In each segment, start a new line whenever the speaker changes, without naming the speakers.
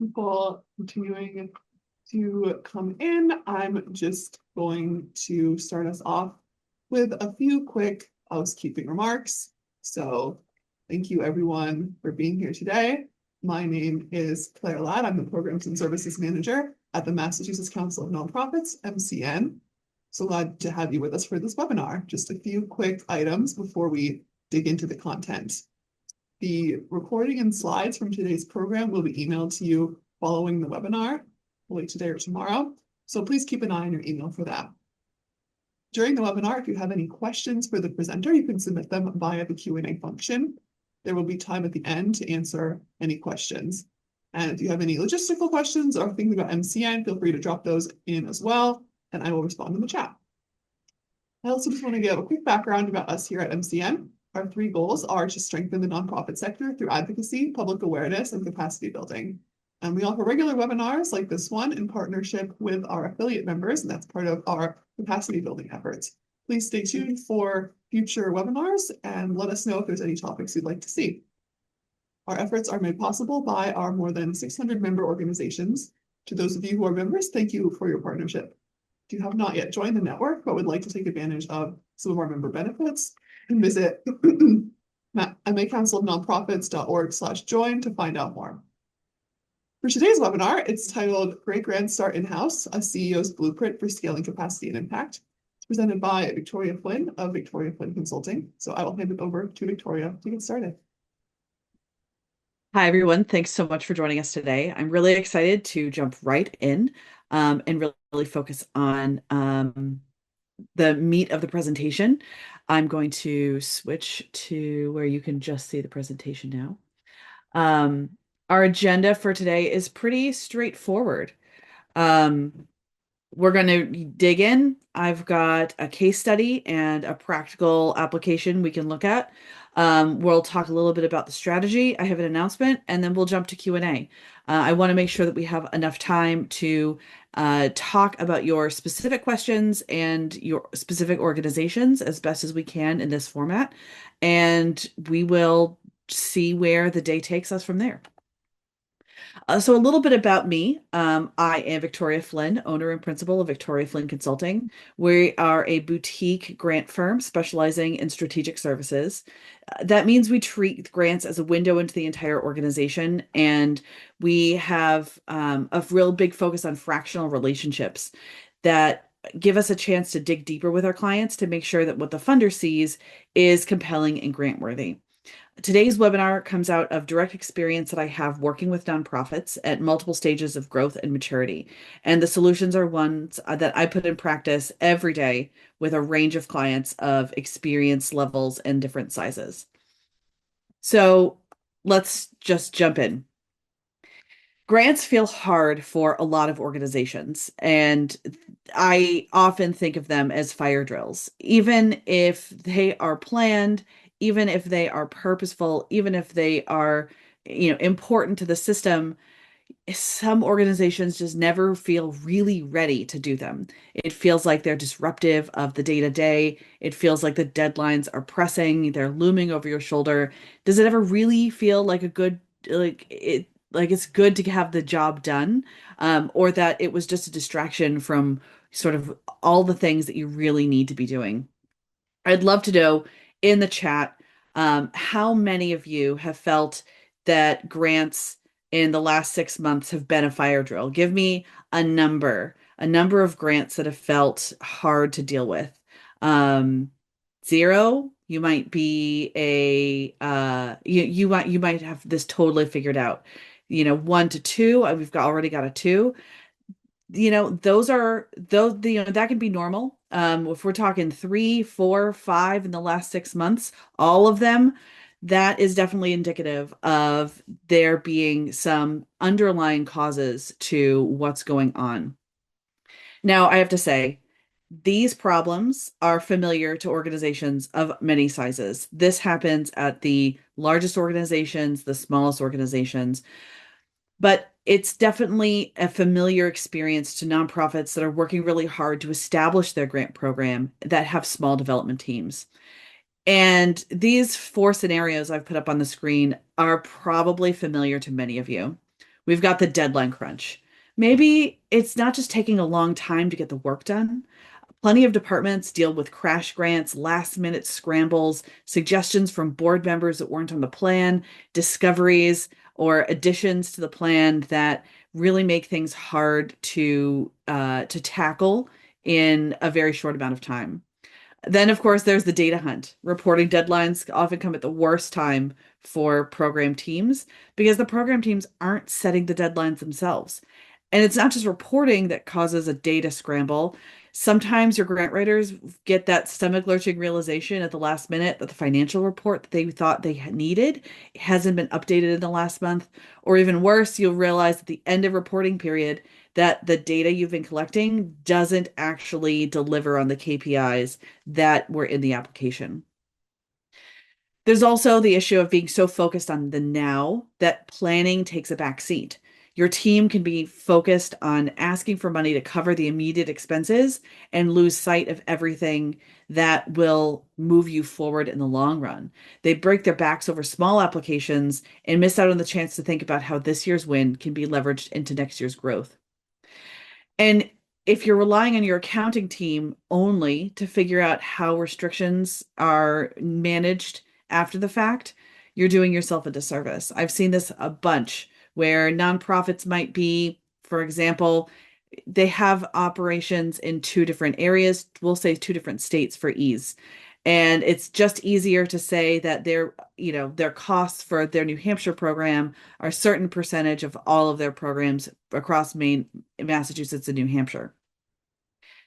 People continuing to come in, I'm just going to start us off with a few quick housekeeping remarks. So thank you everyone for being here today. My name is Claire Ladd. I'm the Programs and Services Manager at the Massachusetts Council of Nonprofits, MCN. So glad to have you with us for this webinar. Just a few quick items before we dig into the content. The recording and slides from today's program will be emailed to you following the webinar, hopefully today or tomorrow. So please keep an eye on your email for that. During the webinar, if you have any questions for the presenter, you can submit them via the Q&A function. There will be time at the end to answer any questions. And if you have any logistical questions or things about MCN, feel free to drop those in as well, and I will respond in the chat. I also just want to give a quick background about us here at MCN. Our three goals are to strengthen the nonprofit sector through advocacy, public awareness, and capacity building. And we offer regular webinars like this one in partnership with our affiliate members, and that's part of our capacity building efforts. Please stay tuned for future webinars and let us know if there's any topics you'd like to see. Our efforts are made possible by our more than 600 member organizations. To those of you who are members, thank you for your partnership. If you have not yet joined the network but would like to take advantage of some of our member benefits, you can visit macouncilofnonprofits.org/join to find out more. For today's webinar, it's titled Great Grants Start In-House, a CEO's Blueprint for Scaling Capacity and Impact. It's presented by Victoria Flynn of Victoria Flynn Consulting. So I will hand it over to Victoria to get started.
Hi, everyone. Thanks so much for joining us today. I'm really excited to jump right in and really focus on the meat of the presentation. I'm going to switch to where you can just see the presentation now. Our agenda for today is pretty straightforward. We're going to dig in. I've got a case study and a practical application we can look at. We'll talk a little bit about the strategy. I have an announcement, and then we'll jump to Q&A. I want to make sure that we have enough time to talk about your specific questions and your specific organizations as best as we can in this format. And we will see where the day takes us from there. So a little bit about me. I am Victoria Flynn, owner and principal of Victoria Flynn Consulting. We are a boutique grant firm specializing in strategic services. That means we treat grants as a window into the entire organization, and we have a real big focus on fractional relationships that give us a chance to dig deeper with our clients to make sure that what the funder sees is compelling and grant worthy. Today's webinar comes out of direct experience that I have working with nonprofits at multiple stages of growth and maturity. And the solutions are ones that I put in practice every day with a range of clients of experience levels and different sizes. So let's just jump in. Grants feel hard for a lot of organizations, and I often think of them as fire drills. Even if they are planned, even if they are purposeful, even if they are, important to the system, some organizations just never feel really ready to do them. It feels like they're disruptive of the day-to-day. It feels like the deadlines are pressing, they're looming over your shoulder. Does it ever really feel like it's good to have the job done, or that it was just a distraction from sort of all the things that you really need to be doing? I'd love to know in the chat how many of you have felt that grants in the last 6 months have been a fire drill. Give me a number of grants that have felt hard to deal with. 0, you might be you might have this totally figured out. 1 to 2, already got a 2. That can be normal. If we're talking 3, 4, 5 in the last 6 months, all of them, that is definitely indicative of there being some underlying causes to what's going on. Now, I have to say, these problems are familiar to organizations of many sizes. This happens at the largest organizations, the smallest organizations, but it's definitely a familiar experience to nonprofits that are working really hard to establish their grant program that have small development teams. And these 4 scenarios I've put up on the screen are probably familiar to many of you. We've got the deadline crunch. Maybe it's not just taking a long time to get the work done. Plenty of departments deal with crash grants, last minute scrambles, suggestions from board members that weren't on the plan, discoveries or additions to the plan that really make things hard to tackle in a very short amount of time. Then, of course, there's the data hunt. Reporting deadlines often come at the worst time for program teams because the program teams aren't setting the deadlines themselves. And it's not just reporting that causes a data scramble. Sometimes your grant writers get that stomach lurching realization at the last minute that the financial report that they thought they needed hasn't been updated in the last month. Or even worse, you'll realize at the end of reporting period that the data you've been collecting doesn't actually deliver on the KPIs that were in the application. There's also the issue of being so focused on the now that planning takes a back seat. Your team can be focused on asking for money to cover the immediate expenses and lose sight of everything that will move you forward in the long run. They break their backs over small applications and miss out on the chance to think about how this year's win can be leveraged into next year's growth. And if you're relying on your accounting team only to figure out how restrictions are managed after the fact, you're doing yourself a disservice. I've seen this a bunch where nonprofits might be, for example, they have operations in two different areas, we'll say two different states for ease. And it's just easier to say that their costs for their New Hampshire program are a certain percentage of all of their programs across Maine, Massachusetts, and New Hampshire.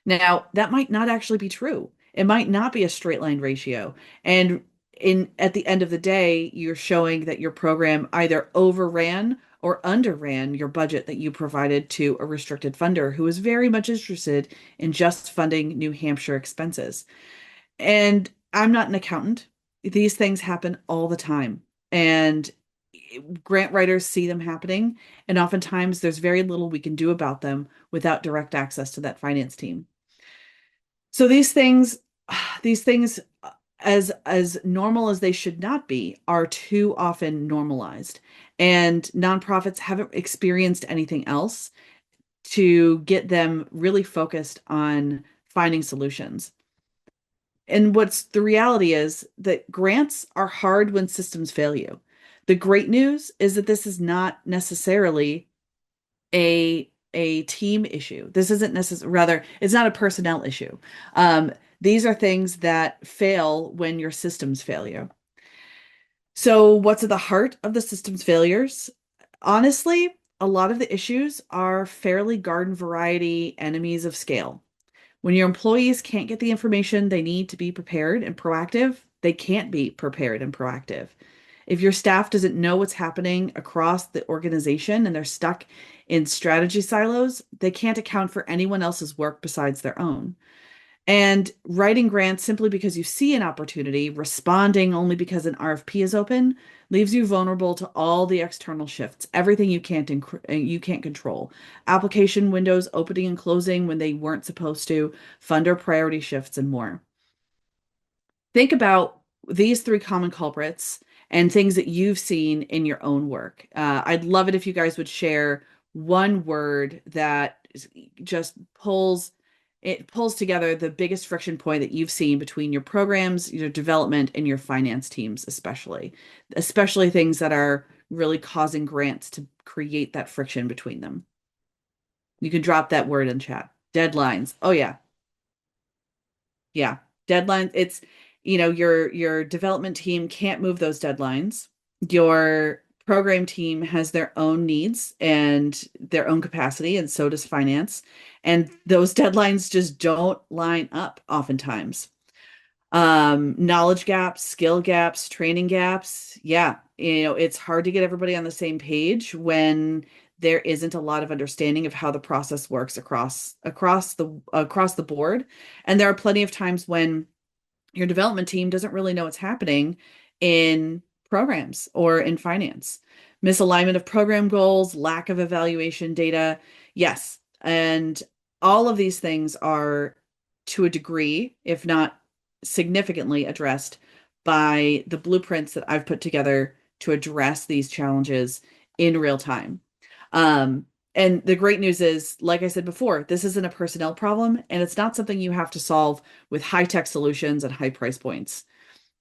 Now, that might not actually be true. It might not be a straight line ratio. And in at the end of the day, you're showing that your program either overran or underran your budget that you provided to a restricted funder who is very much interested in just funding New Hampshire expenses. And I'm not an accountant. These things happen all the time. And grant writers see them happening. And oftentimes there's very little we can do about them without direct access to that finance team. So these things, as normal as they should not be, are too often normalized. And nonprofits haven't experienced anything else to get them really focused on finding solutions. And what's the reality is that grants are hard when systems fail you. The great news is that this is not necessarily a team issue. This isn't necessarily, rather, it's not a personnel issue. These are things that fail when your systems fail you. So, what's at the heart of the systems failures? Honestly, a lot of the issues are fairly garden variety enemies of scale. When your employees can't get the information they need to be prepared and proactive, they can't be prepared and proactive. If your staff doesn't know what's happening across the organization and they're stuck in strategy silos, they can't account for anyone else's work besides their own. And writing grants simply because you see an opportunity, responding only because an RFP is open, leaves you vulnerable to all the external shifts, everything you can't control. Application windows opening and closing when they weren't supposed to, funder priority shifts, and more. Think about these three common culprits and things that you've seen in your own work. I'd love it if you guys would share one word that just pulls together the biggest friction point that you've seen between your programs, your development, and your finance teams, especially things that are really causing grants to create that friction between them. You can drop that word in chat. Deadlines. Oh yeah. Yeah. Deadlines. It's, your development team can't move those deadlines. Your program team has their own needs and their own capacity, and so does finance. And those deadlines just don't line up oftentimes. Knowledge gaps, skill gaps, training gaps. Yeah, it's hard to get everybody on the same page when there isn't a lot of understanding of how the process works across the board. And there are plenty of times when your development team doesn't really know what's happening in programs or in finance. Misalignment of program goals, lack of evaluation data. Yes. And all of these things are, to a degree, if not significantly, addressed by the blueprints that I've put together to address these challenges in real time. Um, and the great news is, like I said before, this isn't a personnel problem, and it's not something you have to solve with high-tech solutions and high price points.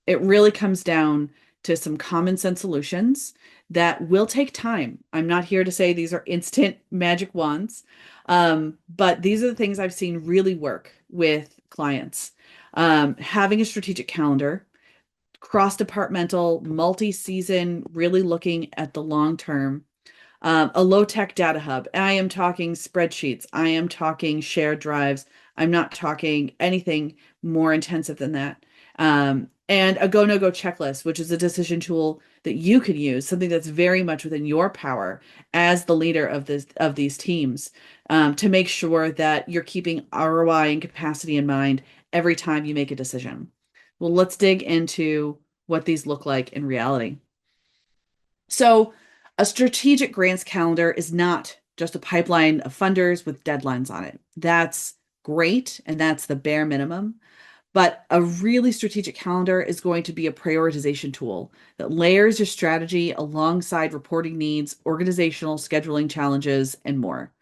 It really comes down to some common sense solutions that will take time. I'm not here to say these are instant magic wands, but these are the things I've seen really work with clients. Having a strategic calendar, cross-departmental, multi-season, really looking at the long term, a low-tech data hub. I am talking spreadsheets. I am talking shared drives. I'm not talking anything more intensive than that. And a go, no go checklist, which is a decision tool that you can use, something that's very much within your power as the leader of these teams, to make sure that you're keeping ROI and capacity in mind every time you make a decision. Well, let's dig into what these look like in reality. So, a strategic grants calendar is not just a pipeline of funders with deadlines on it. That's great, and that's the bare minimum. But a really strategic calendar is going to be a prioritization tool that layers your strategy alongside reporting needs, organizational scheduling challenges, and more.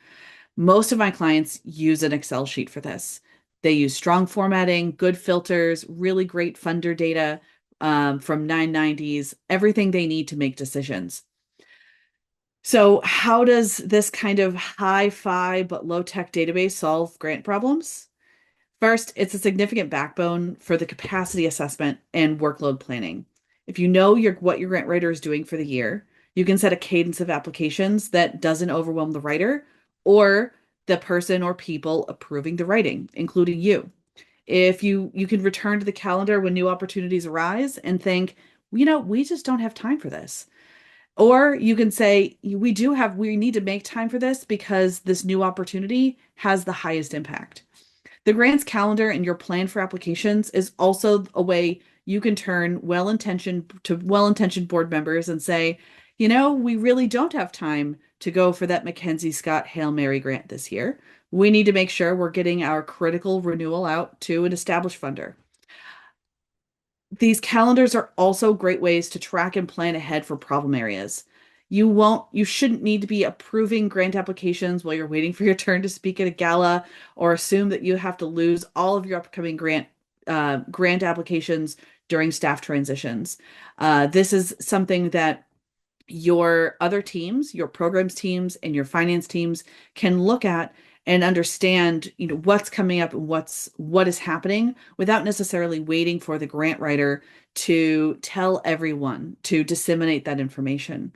Most of my clients use an Excel sheet for this. They use strong formatting, good filters, really great funder data from 990s, everything they need to make decisions. So, how does this kind of high-fi but low-tech database solve grant problems? First, it's a significant backbone for the capacity assessment and workload planning. If you know what your grant writer is doing for the year, you can set a cadence of applications that doesn't overwhelm the writer or the person or people approving the writing, including you. If you can return to the calendar when new opportunities arise and think, we just don't have time for this. Or you can say, we need to make time for this because this new opportunity has the highest impact. The grants calendar and your plan for applications is also a way you can turn well-intentioned board members and say, we really don't have time to go for that Mackenzie Scott Hail Mary grant this year. We need to make sure we're getting our critical renewal out to an established funder. These calendars are also great ways to track and plan ahead for problem areas. You shouldn't need to be approving grant applications while you're waiting for your turn to speak at a gala, or assume that you have to lose all of your upcoming grant applications during staff transitions. This is something that your other teams, your programs teams, and your finance teams can look at and understand, what's coming up and what is happening without necessarily waiting for the grant writer to tell everyone to disseminate that information.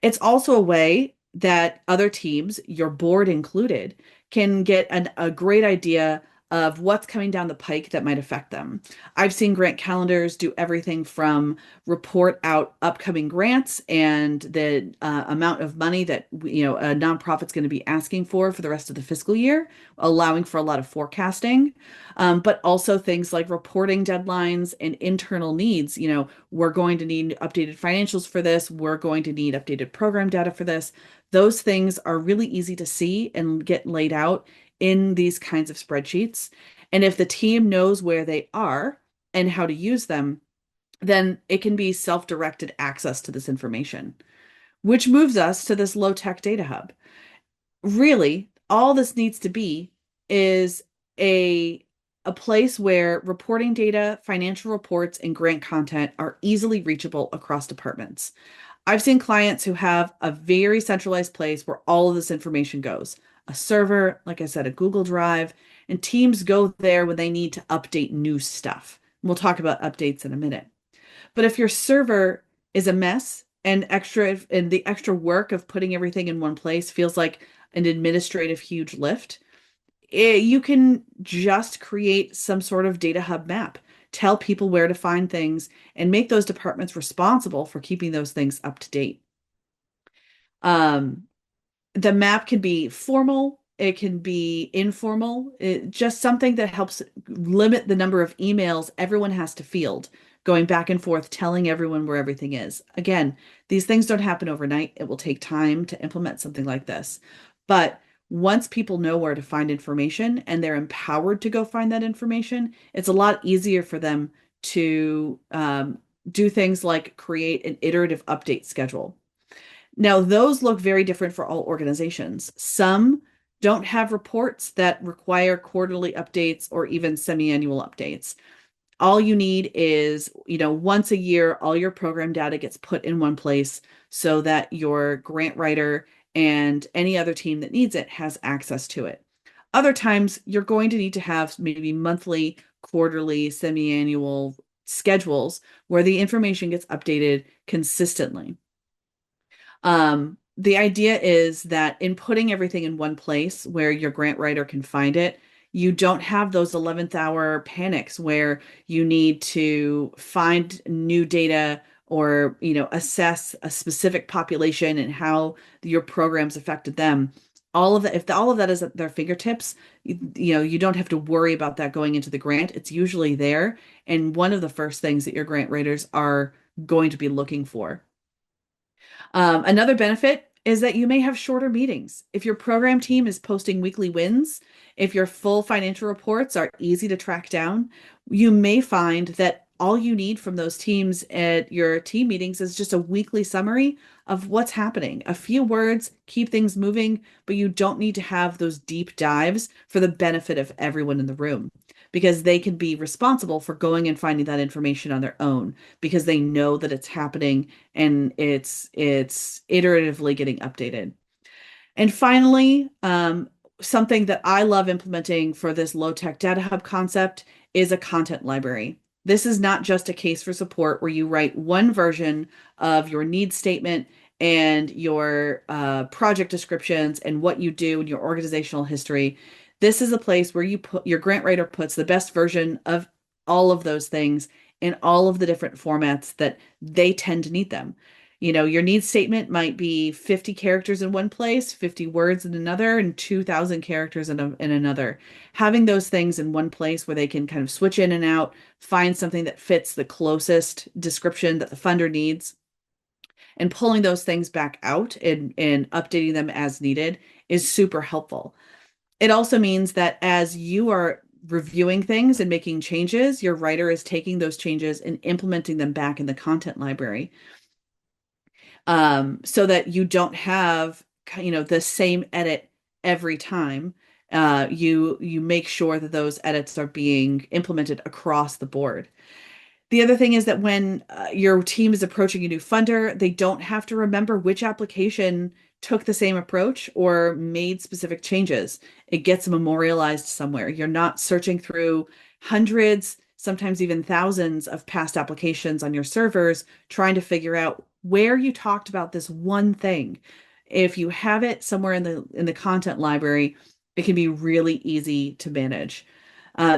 It's also a way that other teams, your board included, can get a great idea of what's coming down the pike that might affect them. I've seen grant calendars do everything from report out upcoming grants and the amount of money that a nonprofit's going to be asking for the rest of the fiscal year, allowing for a lot of forecasting, but also things like reporting deadlines and internal needs. We're going to need updated financials for this. We're going to need updated program data for this. Those things are really easy to see and get laid out in these kinds of spreadsheets. And if the team knows where they are and how to use them, then it can be self-directed access to this information, which moves us to this low-tech data hub. Really, all this needs to be is a place where reporting data, financial reports, and grant content are easily reachable across departments. I've seen clients who have a very centralized place where all of this information goes. A server, like I said, a Google Drive, and teams go there when they need to update new stuff. We'll talk about updates in a minute. But if your server is a mess and the extra work of putting everything in one place feels like an administrative huge lift, you can just create some sort of data hub map, tell people where to find things, and make those departments responsible for keeping those things up to date. The map can be formal, it can be informal, just something that helps limit the number of emails everyone has to field, going back and forth, telling everyone where everything is. Again, these things don't happen overnight. It will take time to implement something like this. But once people know where to find information and they're empowered to go find that information, it's a lot easier for them to do things like create an iterative update schedule. Now, those look very different for all organizations. Some don't have reports that require quarterly updates or even semi-annual updates. All you need is, once a year, all your program data gets put in one place so that your grant writer and any other team that needs it has access to it. Other times, you're going to need to have maybe monthly, quarterly, semi-annual schedules where the information gets updated consistently. The idea is that in putting everything in one place where your grant writer can find it, you don't have those 11th hour panics where you need to find new data or, assess a specific population and how your programs affected them. All of that, if all of that is at their fingertips, you don't have to worry about that going into the grant. It's usually there. And one of the first things that your grant writers are going to be looking for. Another benefit is that you may have shorter meetings. If your program team is posting weekly wins, if your full financial reports are easy to track down, you may find that all you need from those teams at your team meetings is just a weekly summary of what's happening. A few words, keep things moving, but you don't need to have those deep dives for the benefit of everyone in the room because they can be responsible for going and finding that information on their own because they know that it's happening and it's iteratively getting updated. And finally, something that I love implementing for this low-tech data hub concept is a content library. This is not just a case for support where you write one version of your needs statement and your project descriptions and what you do in your organizational history. This is a place where your grant writer puts the best version of all of those things in all of the different formats that they tend to need them. Your needs statement might be 50 characters in one place, 50 words in another, and 2,000 characters in another. Having those things in one place where they can kind of switch in and out, find something that fits the closest description that the funder needs, and pulling those things back out and updating them as needed is super helpful. It also means that as you are reviewing things and making changes, your writer is taking those changes and implementing them back in the content library. So that you don't have, the same edit every time. You make sure that those edits are being implemented across the board. The other thing is that when your team is approaching a new funder, they don't have to remember which application took the same approach or made specific changes. It gets memorialized somewhere. You're not searching through hundreds, sometimes even thousands of past applications on your servers, trying to figure out where you talked about this one thing. If you have it somewhere in the content library, it can be really easy to manage.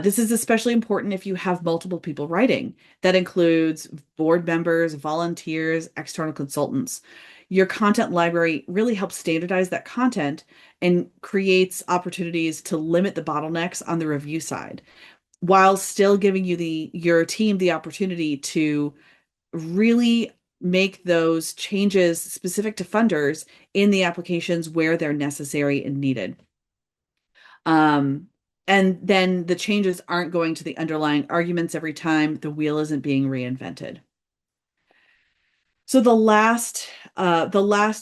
This is especially important if you have multiple people writing. That includes board members, volunteers, external consultants. Your content library really helps standardize that content and creates opportunities to limit the bottlenecks on the review side, while still giving your team the opportunity to really make those changes specific to funders in the applications where they're necessary and needed. And then the changes aren't going to the underlying arguments every time. The wheel isn't being reinvented. So the last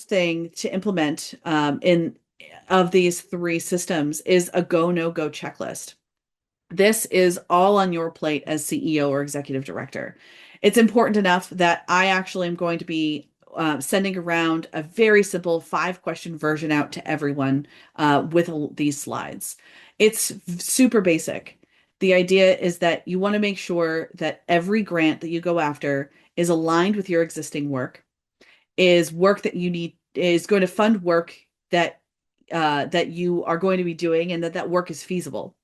thing to implement in of these three systems is a go, no go checklist. This is all on your plate as CEO or executive director. It's important enough that I actually am going to be sending around a very simple 5-question version out to everyone with these slides. It's super basic. The idea is that you want to make sure that every grant that you go after is aligned with your existing work, is work that you need, is going to fund work that you are going to be doing, and that work is feasible.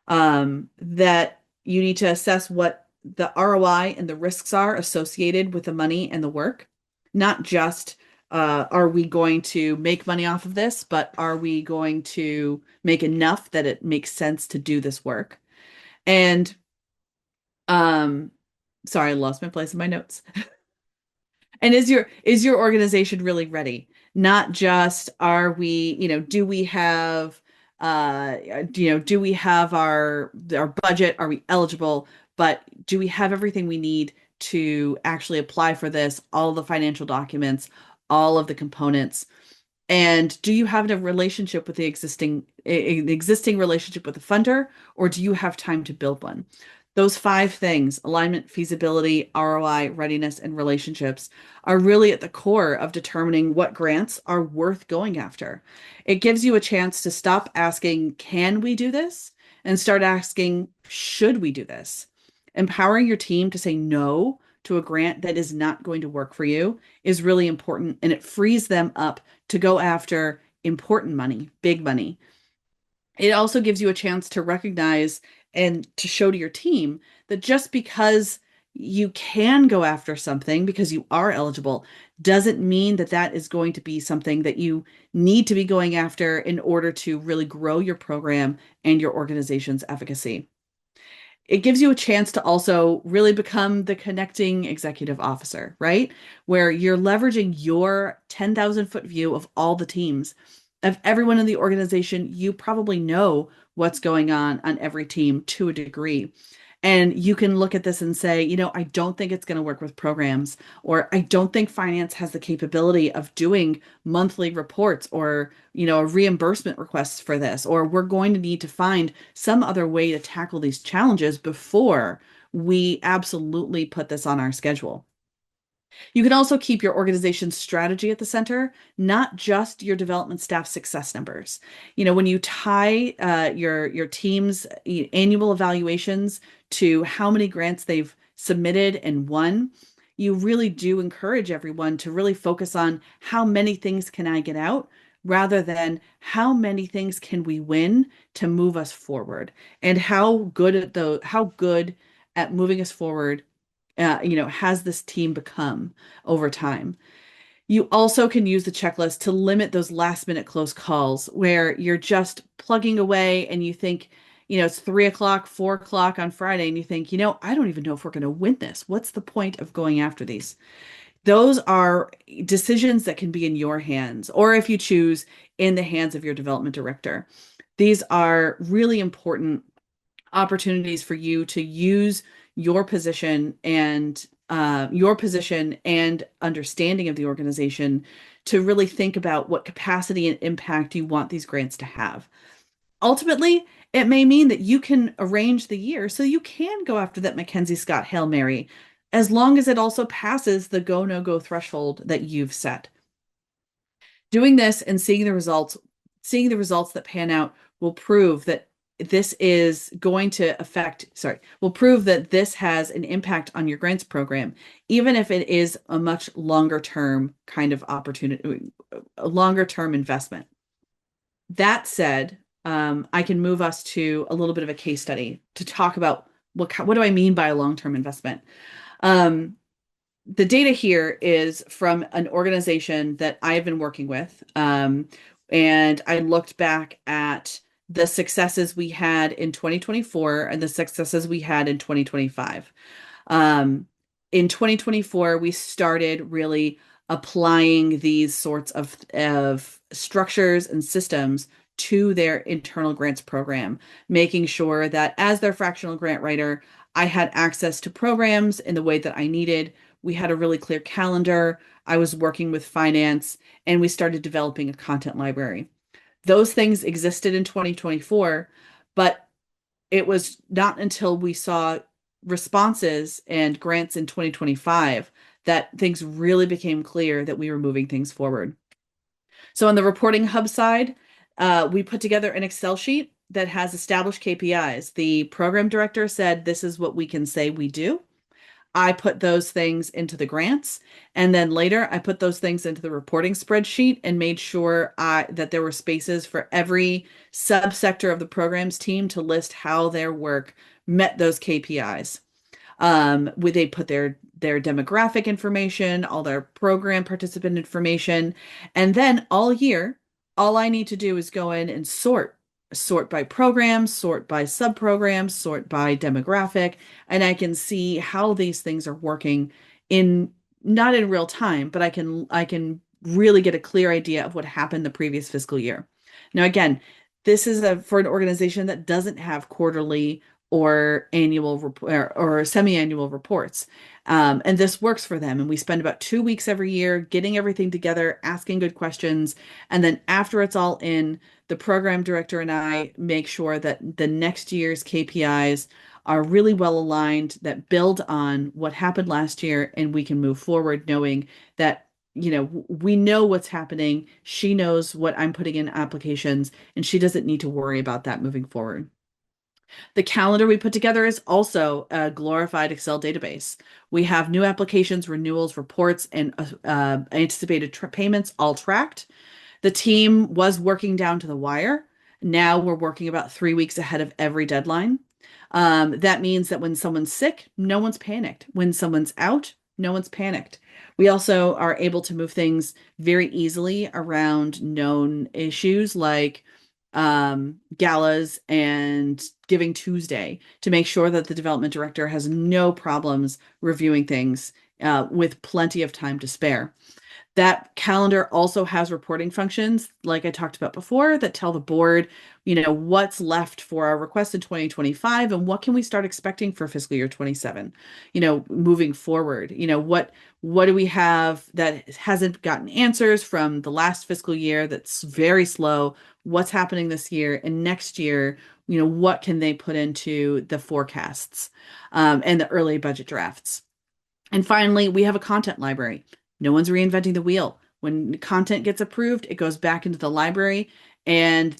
That you need to assess what the ROI and the risks are associated with the money and the work, not just are we going to make money off of this, but are we going to make enough that it makes sense to do this work? And sorry, I lost my place in my notes. And is your organization really ready? Not just are we, do we have do we have our budget? Are we eligible? But do we have everything we need to actually apply for this? All the financial documents, all of the components? And do you have a relationship with the existing relationship with the funder, or do you have time to build one? Those five things, alignment, feasibility, ROI, readiness, and relationships, are really at the core of determining what grants are worth going after. It gives you a chance to stop asking, can we do this? And start asking, should we do this? Empowering your team to say no to a grant that is not going to work for you is really important, and it frees them up to go after important money, big money. It also gives you a chance to recognize and to show to your team that just because you can go after something because you are eligible doesn't mean that that is going to be something that you need to be going after in order to really grow your program and your organization's efficacy. It gives you a chance to also really become the connecting executive officer, right? Where you're leveraging your 10,000-foot view of all the teams, of everyone in the organization. You probably know what's going on every team to a degree. And you can look at this and say, I don't think it's going to work with programs, or I don't think finance has the capability of doing monthly reports or, a reimbursement request for this, or we're going to need to find some other way to tackle these challenges before we absolutely put this on our schedule. You can also keep your organization's strategy at the center, not just your development staff success numbers. When you tie your team's annual evaluations to how many grants they've submitted and won, you really do encourage everyone to really focus on how many things can I get out rather than how many things can we win to move us forward, and how good at moving us forward has this team become over time. You also can use the checklist to limit those last minute close calls where you're just plugging away and you think, it's 3 o'clock, 4 o'clock on Friday, and you think, I don't even know if we're going to win this. What's the point of going after these? Those are decisions that can be in your hands, or if you choose, in the hands of your development director. These are really important opportunities for you to use your position and understanding of the organization to really think about what capacity and impact you want these grants to have. Ultimately, it may mean that you can arrange the year so you can go after that Mackenzie Scott Hail Mary, as long as it also passes the go, no go threshold that you've set. Doing this and seeing the results that pan out will prove that this has an impact on your grants program, even if it is a much longer term kind of opportunity, a longer term investment. That said, I can move us to a little bit of a case study to talk about what do I mean by a long-term investment. The data here is from an organization that I've been working with. And I looked back at the successes we had in 2024 and the successes we had in 2025. In 2024, we started really applying these sorts of structures and systems to their internal grants program, making sure that as their fractional grant writer, I had access to programs in the way that I needed. We had a really clear calendar. I was working with finance, and we started developing a content library. Those things existed in 2024, but it was not until we saw responses and grants in 2025 that things really became clear that we were moving things forward. So on the reporting hub side, we put together an Excel sheet that has established KPIs. The program director said, this is what we can say we do. I put those things into the grants, and then later I put those things into the reporting spreadsheet and made sure that there were spaces for every subsector of the programs team to list how their work met those KPIs. They put their demographic information, all their program participant information, and then all year, all I need to do is go in and sort by program, sort by subprogram, sort by demographic, and I can see how these things are working not in real time, but I can really get a clear idea of what happened the previous fiscal year. Now, again, this is for an organization that doesn't have quarterly or annual or semi-annual reports. And this works for them. And we spend about 2 weeks every year getting everything together, asking good questions. And then after it's all in, the program director and I make sure that the next year's KPIs are really well aligned, that build on what happened last year, and we can move forward knowing that, we know what's happening. She knows what I'm putting in applications, and she doesn't need to worry about that moving forward. The calendar we put together is also a glorified Excel database. We have new applications, renewals, reports, and anticipated payments all tracked. The team was working down to the wire. Now we're working about 3 weeks ahead of every deadline. That means that when someone's sick, no one's panicked. When someone's out, no one's panicked. We also are able to move things very easily around known issues like galas and Giving Tuesday to make sure that the development director has no problems reviewing things with plenty of time to spare. That calendar also has reporting functions, like I talked about before, that tell the board, what's left for our request in 2025 and what can we start expecting for fiscal year 27, moving forward. What do we have that hasn't gotten answers from the last fiscal year that's very slow? What's happening this year and next year? What can they put into the forecasts and the early budget drafts? And finally, we have a content library. No one's reinventing the wheel. When content gets approved, it goes back into the library. And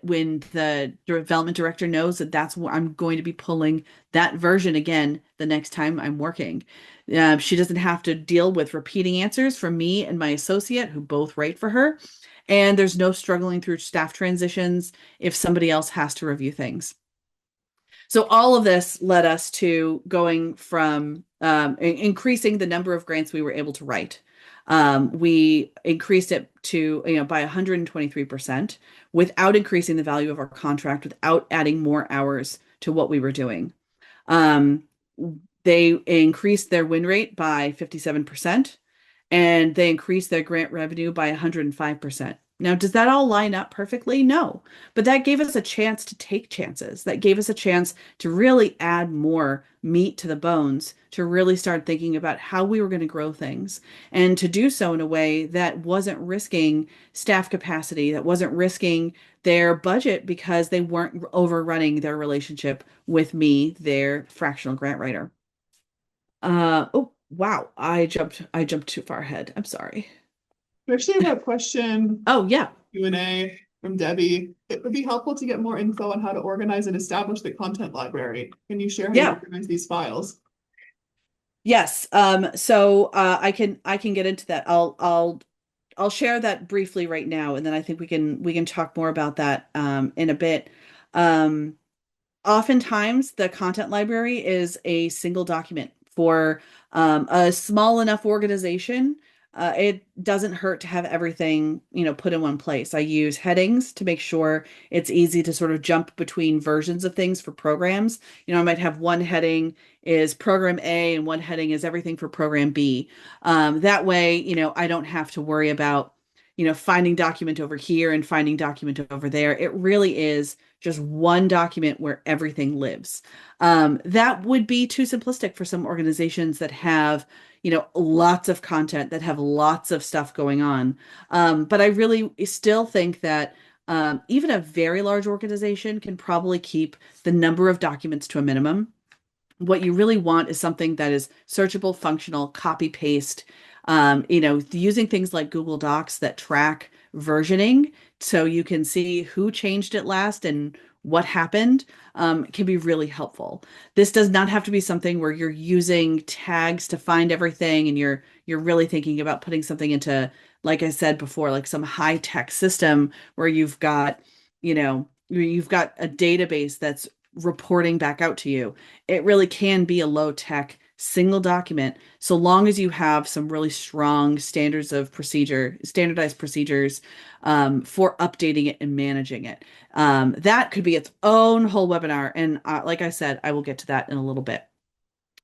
when the development director knows that that's where I'm going to be pulling that version again the next time I'm working. She doesn't have to deal with repeating answers from me and my associate, who both write for her. And there's no struggling through staff transitions if somebody else has to review things. So all of this led us to going from increasing the number of grants we were able to write. We increased it to, by 123% without increasing the value of our contract, without adding more hours to what we were doing. They increased their win rate by 57%, and they increased their grant revenue by 105%. Now, does that all line up perfectly? No, but that gave us a chance to take chances. That gave us a chance to really add more meat to the bones, to really start thinking about how we were going to grow things, and to do so in a way that wasn't risking staff capacity, that wasn't risking their budget because they weren't overrunning their relationship with me, their fractional grant writer. Oh, wow. I jumped too far ahead. I'm sorry.
We actually have a question,
Oh, yeah.
Q&A from Debbie. It would be helpful to get more info on how to organize and establish the content library. Can you share how you
Yeah.
organize these files?
Yes. So I can get into that. I'll share that briefly right now, and then I think we can talk more about that in a bit. Um, Oftentimes the content library is a single document for a small enough organization. It doesn't hurt to have everything, put in one place. I use headings to make sure it's easy to sort of jump between versions of things for programs. I might have one heading is program A and one heading is everything for program B. That way, I don't have to worry about, finding document over here and finding document over there. It really is just one document where everything lives. That would be too simplistic for some organizations that have, lots of content, that have lots of stuff going on. But I really still think that even a very large organization can probably keep the number of documents to a minimum. What you really want is something that is searchable, functional, copy paste, using things like Google Docs that track versioning so you can see who changed it last and what happened, can be really helpful. This does not have to be something where you're using tags to find everything and you're really thinking about putting something into, like I said before, like some high-tech system where you've got a database that's reporting back out to you. It really can be a low-tech single document, so long as you have some really strong standardized procedures for updating it and managing it. That could be its own whole webinar. And like I said, I will get to that in a little bit.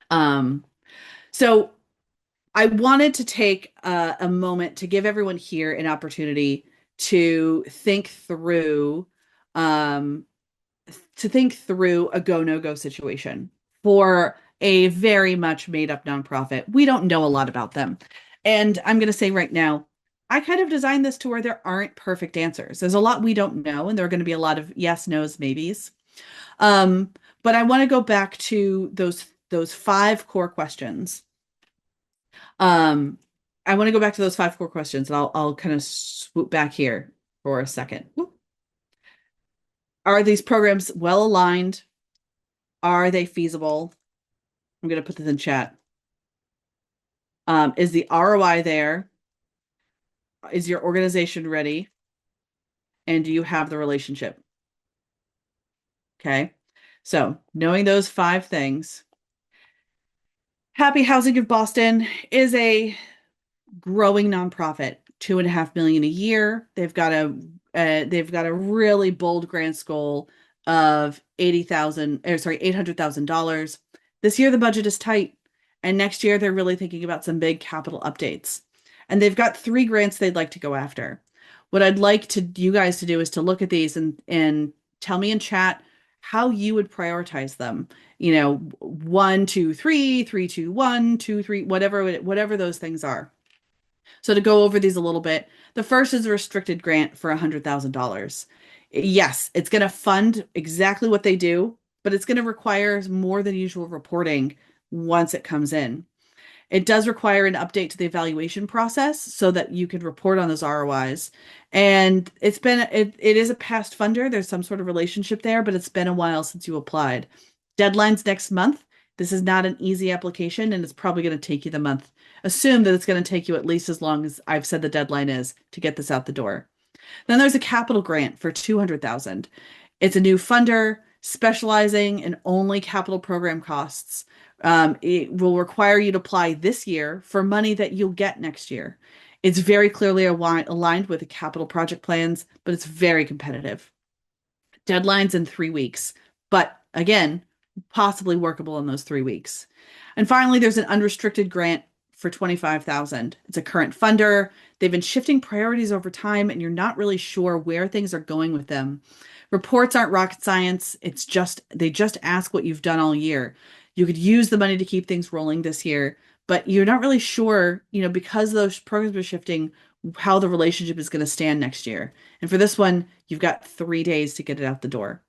So I wanted to take a moment to give everyone here an opportunity to think through to think through a go no go situation for a very much made up nonprofit. We don't know a lot about them. And I'm going to say right now, I kind of designed this to where there aren't perfect answers. There's a lot we don't know, and there are going to be a lot of yes, no's, maybes. Um, but I want to go back to those five core questions. Um, I want to go back to those five core questions, and I'll kind of swoop back here for a second. Are these programs well aligned? Are they feasible? I'm going to put this in chat. Is the ROI there? Is your organization ready? And do you have the relationship? Okay. So, knowing those five things, Happy Housing of Boston is a growing nonprofit, 2.5 million a year. They've got a really bold grants goal of 80,000, or sorry, $800,000. This year the budget is tight, and next year they're really thinking about some big capital updates. And they've got three grants they'd like to go after. What I'd like to you guys to do is to look at these and tell me in chat how you would prioritize them. 1, 2, 3, 3, 2, 1, 2, 3, whatever those things are. So to go over these a little bit, the first is a restricted grant for $100,000. Yes, it's going to fund exactly what they do, but it's going to require more than usual reporting once it comes in. It does require an update to the evaluation process so that you can report on those ROIs. And it is a past funder. There's some sort of relationship there, but it's been a while since you applied. Deadline's next month. This is not an easy application, and it's probably going to take you the month. Assume that it's going to take you at least as long as I've said the deadline is to get this out the door. Then there's a capital grant for $200,000. It's a new funder specializing in only capital program costs. It will require you to apply this year for money that you'll get next year. It's very clearly aligned with the capital project plans, but it's very competitive. Deadlines in 3 weeks, but again, possibly workable in those 3 weeks. And finally, there's an unrestricted grant for $25,000. It's a current funder. They've been shifting priorities over time, and you're not really sure where things are going with them. Reports aren't rocket science. They just ask what you've done all year. You could use the money to keep things rolling this year, but you're not really sure, because those programs are shifting, how the relationship is going to stand next year. And for this one, you've got 3 days to get it out the door.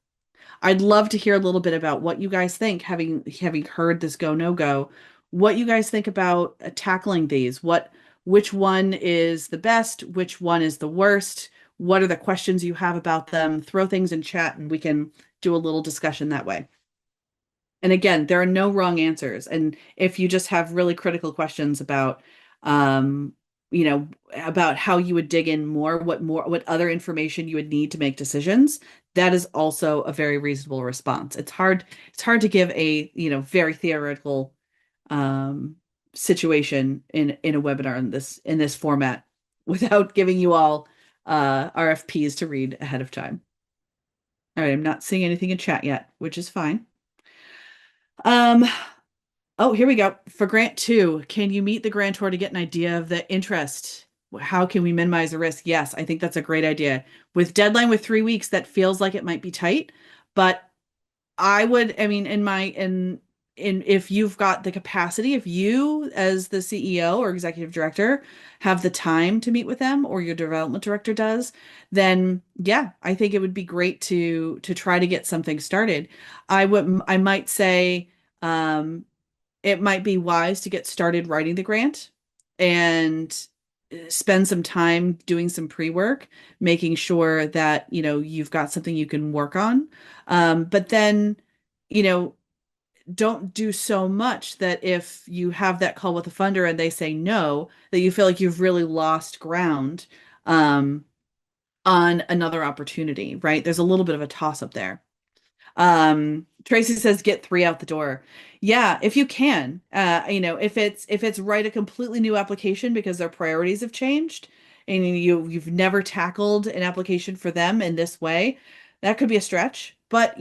I'd love to hear a little bit about what you guys think, having heard this go no go, what you guys think about tackling these. Which one is the best? Which one is the worst? What are the questions you have about them? Throw things in chat and we can do a little discussion that way. And again, there are no wrong answers. And if you just have really critical questions about, about how you would dig in what other information you would need to make decisions, that is also a very reasonable response. It's hard to give a, very theoretical situation in a webinar in this format without giving you all RFPs to read ahead of time. All right, I'm not seeing anything in chat yet, which is fine. Oh, here we go. For grant 2, can you meet the grantor to get an idea of the interest? How can we minimize the risk? Yes, I think that's a great idea. With deadline with 3 weeks, that feels like it might be tight, but if you've got the capacity, if you as the CEO or executive director have the time to meet with them, or your development director does, then yeah, I think it would be great to try to get something started. I might say it might be wise to get started writing the grant and spend some time doing some pre-work, making sure that you've got something you can work on. But then don't do so much that if you have that call with a funder and they say no, that you feel like you've really lost ground on another opportunity, right? There's a little bit of a toss up there. Tracy says get 3 out the door. Yeah, if you can, if it's write a completely new application because their priorities have changed and you've never tackled an application for them in this way, that could be a stretch. But,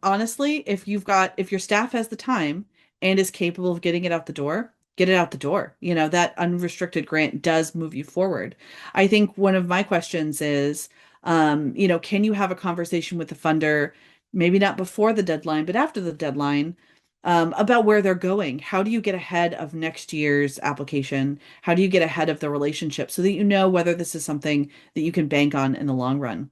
honestly, if your staff has the time and is capable of getting it out the door, get it out the door. That unrestricted grant does move you forward. I think one of my questions is, can you have a conversation with the funder maybe not before the deadline, but after the deadline, about where they're going. How do you get ahead of next year's application? How do you get ahead of the relationship so that you know whether this is something that you can bank on in the long run?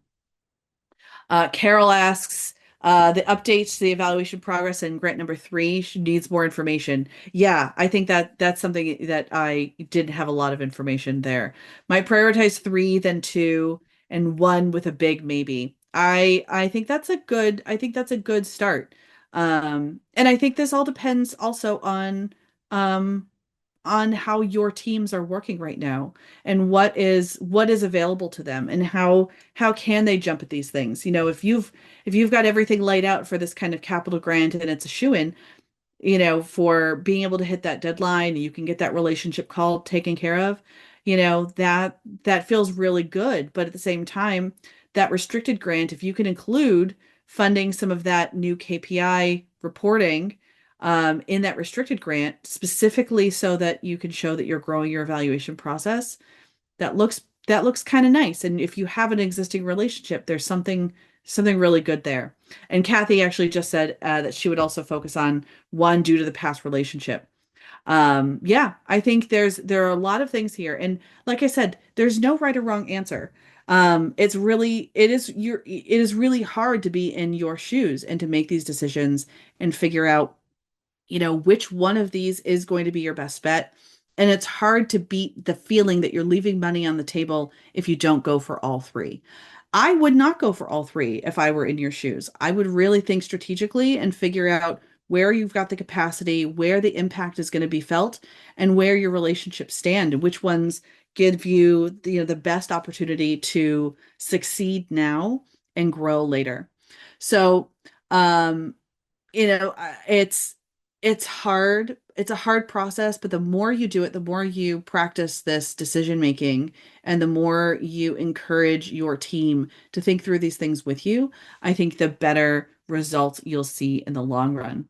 Carol asks, the updates to the evaluation progress in grant number three needs more information. Yeah, I think that that's something that I didn't have a lot of information there. Might prioritize three, then two, and one with a big maybe. I think that's a good start. And I think this all depends also um on how your teams are working right now and what is available to them and how can they jump at these things. If you've got everything laid out for this kind of capital grant and it's a shoo-in, for being able to hit that deadline, you can get that relationship call taken care of, that feels really good. But at the same time, that restricted grant, if you can include funding some of that new KPI reporting in that restricted grant, specifically so that you can show that you're growing your evaluation process, that looks kind of nice. And if you have an existing relationship, there's something really good there. And Kathy actually just said that she would also focus on one due to the past relationship. Yeah, I think there are a lot of things here, and like I said, there's no right or wrong answer. It is really hard to be in your shoes and to make these decisions and figure out which one of these is going to be your best bet. And it's hard to beat the feeling that you're leaving money on the table if you don't go for all three. I would not go for all three if I were in your shoes. I would really think strategically and figure out where you've got the capacity, where the impact is going to be felt, and where your relationships stand, and which ones give you the best opportunity to succeed now and grow later. So, um, it's hard. It's a hard process, but the more you do it, the more you practice this decision making and the more you encourage your team to think through these things with you, I think the better results you'll see in the long run.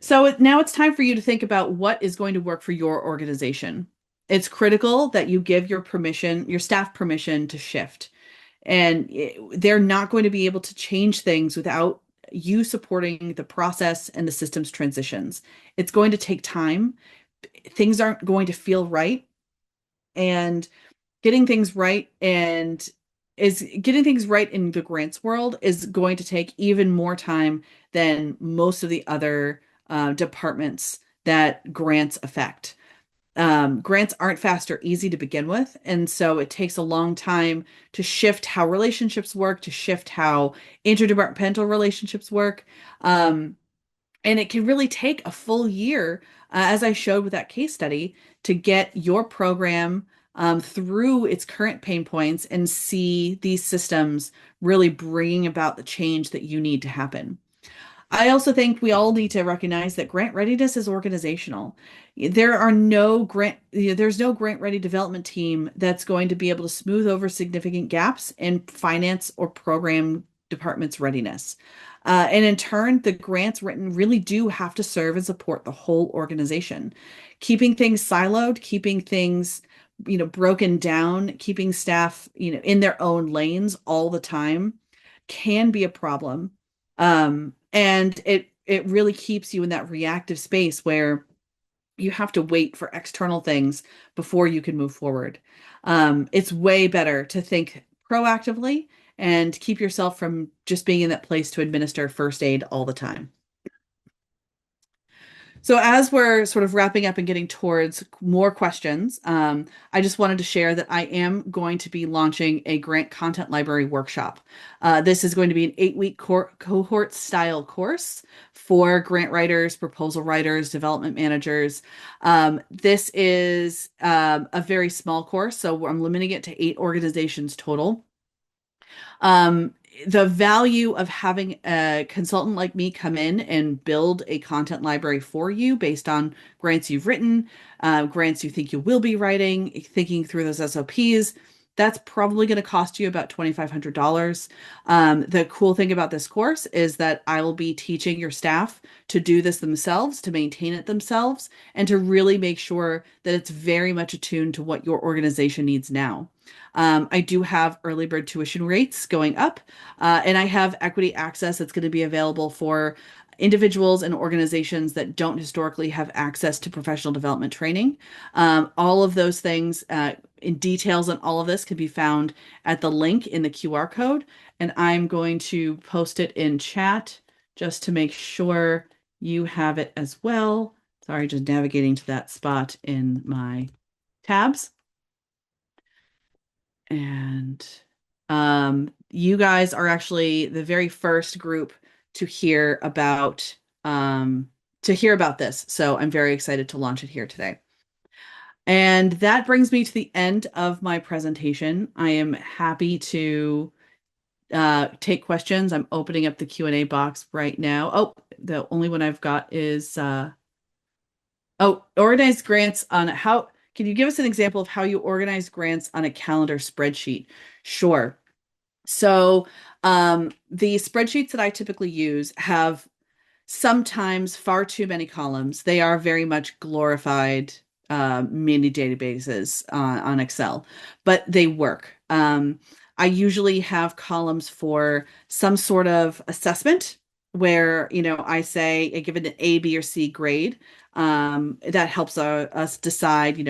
So now it's time for you to think about what is going to work for your organization. It's critical that you give your staff permission to shift. And they're not going to be able to change things without you supporting the process and the systems transitions. It's going to take time. Things aren't going to feel right. And getting things right and is getting things right in the grants world is going to take even more time than most of the other departments that grants affect. Grants aren't fast or easy to begin with. And so it takes a long time to shift how relationships work, to shift how interdepartmental relationships work. And it can really take a full year, as I showed with that case study, to get your program through its current pain points and see these systems really bringing about the change that you need to happen. I also think we all need to recognize that grant readiness is organizational. There's no grant ready development team that's going to be able to smooth over significant gaps in finance or program department's readiness. And in turn, the grants written really do have to serve and support the whole organization. Keeping things siloed, keeping things, broken down, keeping staff, in their own lanes all the time can be a problem. And it really keeps you in that reactive space where you have to wait for external things before you can move forward. It's way better to think proactively and keep yourself from just being in that place to administer first aid all the time. So as we're sort of wrapping up and getting towards more questions, I just wanted to share that I am going to be launching a grant content library workshop. This is going to be an 8-week cohort style course for grant writers, proposal writers, development managers. This is a very small course, so I'm limiting it to 8 organizations total. The value of having a consultant like me come in and build a content library for you based on grants you've written, grants you think you will be writing, thinking through those SOPs, that's probably going to cost you about $2,500. The cool thing about this course is that I will be teaching your staff to do this themselves, to maintain it themselves, and to really make sure that it's very much attuned to what your organization needs now. I do have early bird tuition rates going up, and I have equity access that's going to be available for individuals and organizations that don't historically have access to professional development training. All of those things, in details on all of this, can be found at the link in the QR code, and I'm going to post it in chat just to make sure you have it as well. Sorry, just navigating to that spot in my tabs. And you guys are actually the very first group to hear about this. So I'm very excited to launch it here today. And that brings me to the end of my presentation. I am happy to take questions. I'm opening up the Q&A box right now. Oh, the only one I've got is organized grants on how. Can you give us an example of how you organize grants on a calendar spreadsheet? Sure. So the spreadsheets that I typically use have sometimes far too many columns. They are very much glorified mini databases on Excel, but they work. I usually have columns for some sort of assessment where, I say I give it an A, B, or C grade. That helps us decide,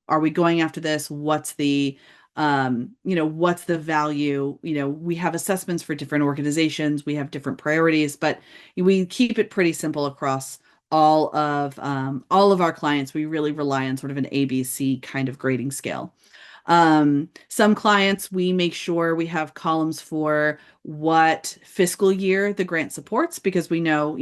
are we going after this? What's the value? We have assessments for different organizations, we have different priorities, but we keep it pretty simple across all of our clients. We really rely on sort of an ABC kind of grading scale. Some clients, we make sure we have columns for what fiscal year the grant supports, because we know,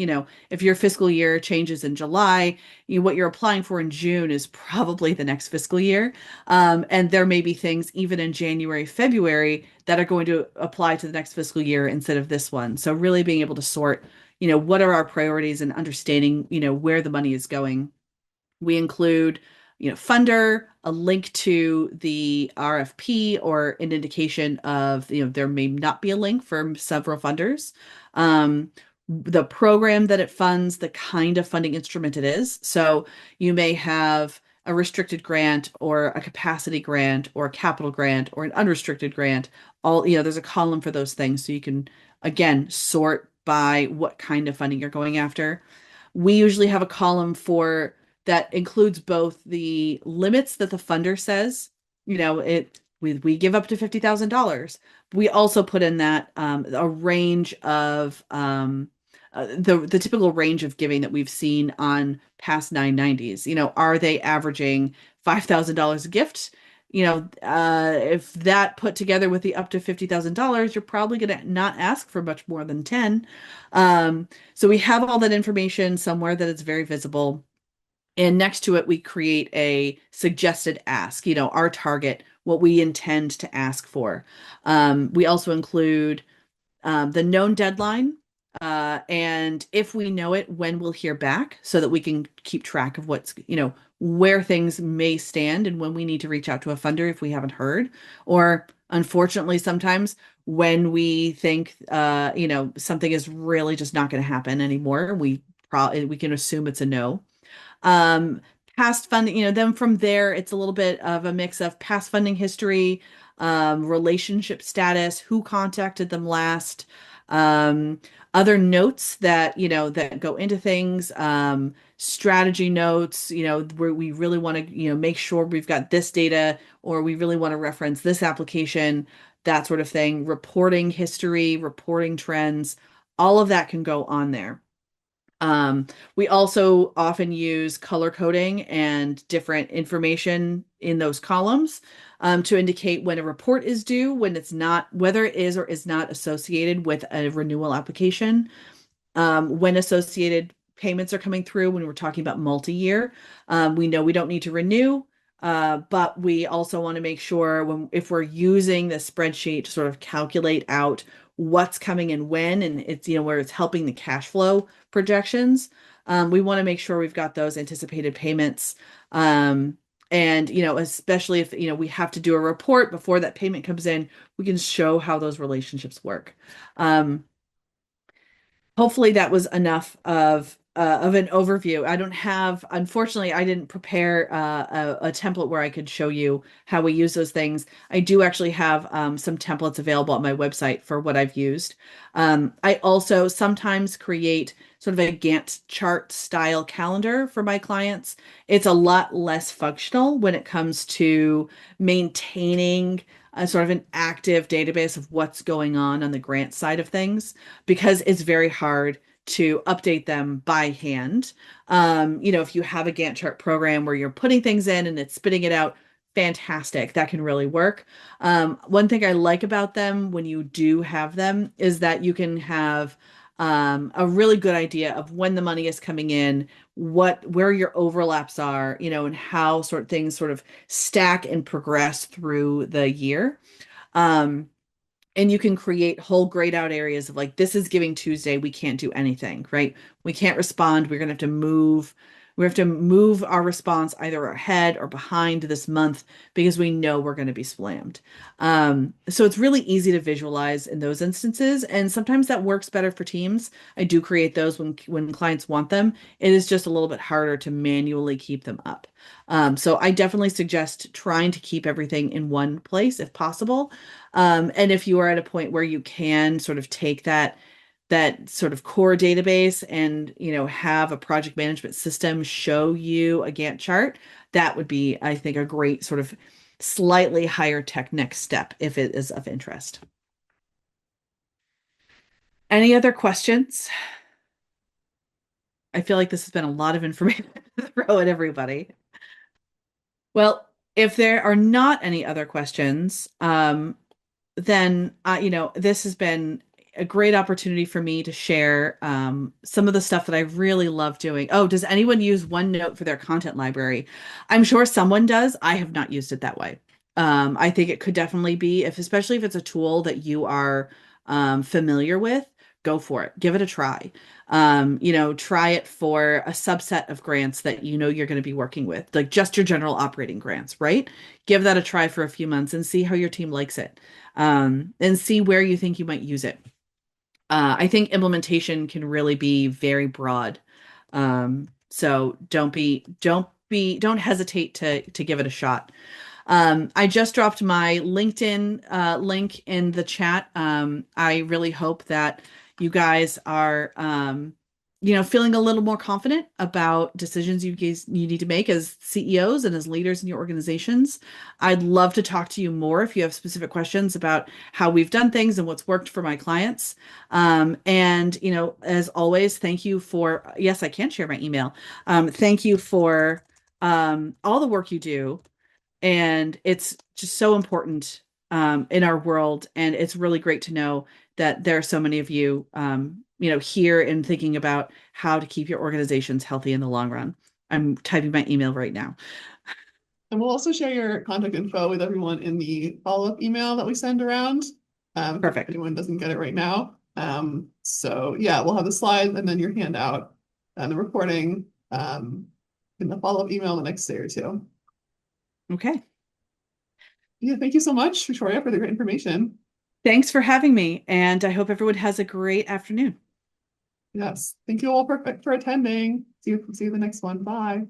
if your fiscal year changes in July, what you're applying for in June is probably the next fiscal year. And there may be things even in January, February that are going to apply to the next fiscal year instead of this one. So really being able to sort, what are our priorities and understanding, where the money is going. We include, funder, a link to the RFP, or an indication of, there may not be a link for several funders. The program that it funds, the kind of funding instrument it is. So you may have a restricted grant or a capacity grant or a capital grant or an unrestricted grant. There's a column for those things. So you can, again, sort by what kind of funding you're going after. We usually have a column for that includes both the limits that the funder says, we give up to $50,000. We also put in that a range of the typical range of giving that we've seen on past 990s. Are they averaging $5,000 a gift? If that put together with the up to $50,000, you're probably going to not ask for much more than 10. So we have all that information somewhere that it's very visible. And next to it, we create a suggested ask, our target, what we intend to ask for. We also include the known deadline, and if we know it, when we'll hear back, so that we can keep track of where things may stand and when we need to reach out to a funder if we haven't heard. Or unfortunately, sometimes when we think, something is really just not going to happen anymore, we can assume it's a no. Past funding, then from there, it's a little bit of a mix of past funding history, relationship status, who contacted them last, other notes that, that go into things, strategy notes, where we really want to, make sure we've got this data, or we really want to reference this application, that sort of thing, reporting history, reporting trends, all of that can go on there. We also often use color coding and different information in those columns to indicate when a report is due, when it's not, whether it is or is not associated with a renewal application, when associated payments are coming through, when we're talking about multi-year. We know we don't need to renew, but we also want to make sure if we're using the spreadsheet to sort of calculate out what's coming in when, and it's, where it's helping the cash flow projections. We want to make sure we've got those anticipated payments. And, especially if, we have to do a report before that payment comes in, we can show how those relationships work. Hopefully that was enough of of an overview. I don't have, unfortunately, I didn't prepare a template where I could show you how we use those things. I do actually have some templates available on my website for what I've used. I also sometimes create sort of a Gantt chart style calendar for my clients. It's a lot less functional when it comes to maintaining a sort of an active database of what's going on the grant side of things, because it's very hard to update them by hand. If you have a Gantt chart program where you're putting things in and it's spitting it out, fantastic. That can really work. One thing I like about them when you do have them is that you can have a really good idea of when the money is coming in, where your overlaps are, and how things sort of stack and progress through the year. Um, and you can create whole grayed out areas of like, this is Giving Tuesday, we can't do anything, right? We can't respond. We're gonna have to move. We have to move our response either ahead or behind this month because we know we're going to be slammed. So it's really easy to visualize in those instances, and sometimes that works better for teams. I do create those when clients want them. It is just a little bit harder to manually keep them up. So I definitely suggest trying to keep everything in one place if possible. And if you are at a point where you can sort of take that sort of core database and have a project management system show you a Gantt chart, that would be, I think, a great sort of slightly higher tech next step if it is of interest. Any other questions? I feel like this has been a lot of information to throw at everybody. Well, if there are not any other questions, then this has been a great opportunity for me to share some of the stuff that I really love doing. Oh, does anyone use OneNote for their content library? I'm sure someone does. I have not used it that way. I think it could definitely be, especially if it's a tool that you are familiar with, go for it. Give it a try. Try it for a subset of grants that you're going to be working with, like just your general operating grants, right? Give that a try for a few months and see how your team likes it, and see where you think you might use it. I think implementation can really be very broad. So don't hesitate to give it a shot. I just dropped my LinkedIn link in the chat. I really hope that you guys are, feeling a little more confident about decisions you need to make as CEOs and as leaders in your organizations. I'd love to talk to you more if you have specific questions about how we've done things and what's worked for my clients. And as always, thank you for, yes, I can share my email. Thank you for all the work you do, and it's just so important in our world. And it's really great to know that there are so many of you, here and thinking about how to keep your organizations healthy in the long run. I'm typing my email right now.
And we'll also share your contact info with everyone in the follow-up email that we send around. If
Perfect.
anyone doesn't get it right now. So yeah, we'll have the slides and then your handout and the recording in the follow-up email the next day or two.
Okay.
Yeah, thank you so much, Victoria, for the great information.
Thanks for having me, and I hope everyone has a great afternoon.
Yes, thank you all for attending. See you the next one. Bye.